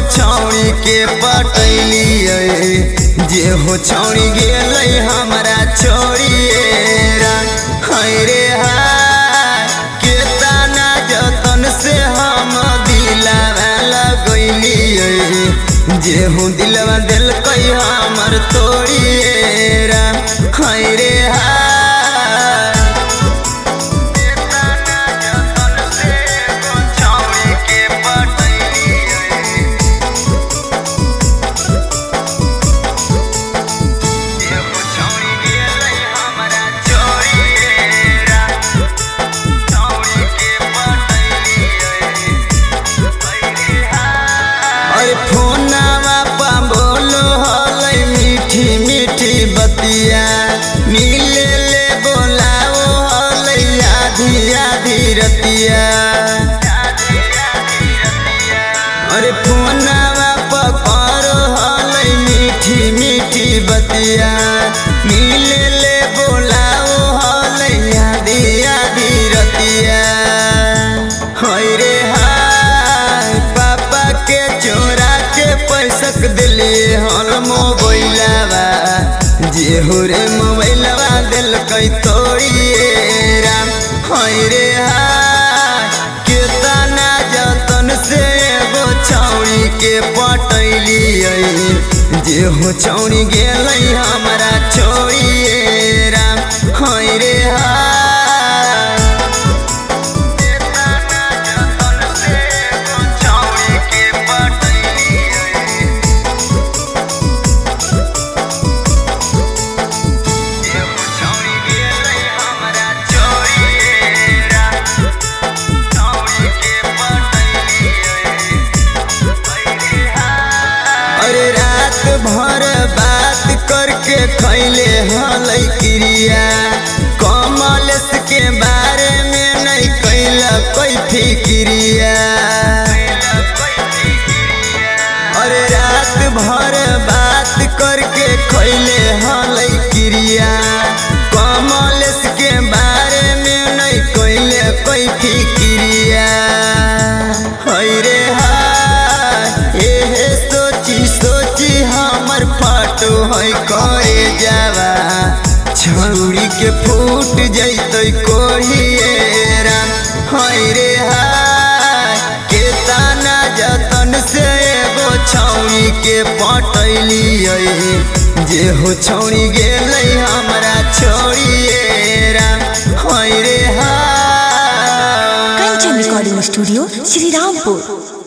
छौड़ी के पटैली जे हो छौड़ी गेलै हमरा छोड़िएरा। रे हाय के ताना जतन से हम दिलवा लगैली जे हो दिलवा दिलकै हमर तोड़िएरा। रे हाय फोनवा पा बोलो हलै मीठी मीठी बतिया मिले ले बोलाओ हलै आधी आधी रतिया। अरे फोनवा पा करो हलै मीठी मीठी बतिया मिले ले बोलाओ हलै आधी आधी रतिया। रे हाय पापा के चोरा के पैसक दिलिए हल मोबाइलवा जे हो रे मोबाइलवा दिलकै तोड़िएरा। रे हाय के ताना जतन से एगो छौड़ी के पटैली जे हो छौड़ी गेलै हमरा छोड़िएरा। रे हाय रात भर बात करके खैले हलै क्रिया कमलेश के बारे में नहीं कैला कोई फिक्रिया। अरे रात भर बात करके खैले हलै क्रिया कमलेश के बारे में नहीं कैले कोई फिक्रिया। रे हाय एहे सोची हमर फाटो है करे जावा छौड़ी के फूट जैतै कोढ़िएरा। रे हाय के ताना जतन से एगो छौड़ी के पटैली जे हो छौड़ी गेलै हमरा छोड़िएरा। रे हाय कंचन रिकॉर्डिंग स्टूडियो श्रीरामपुर।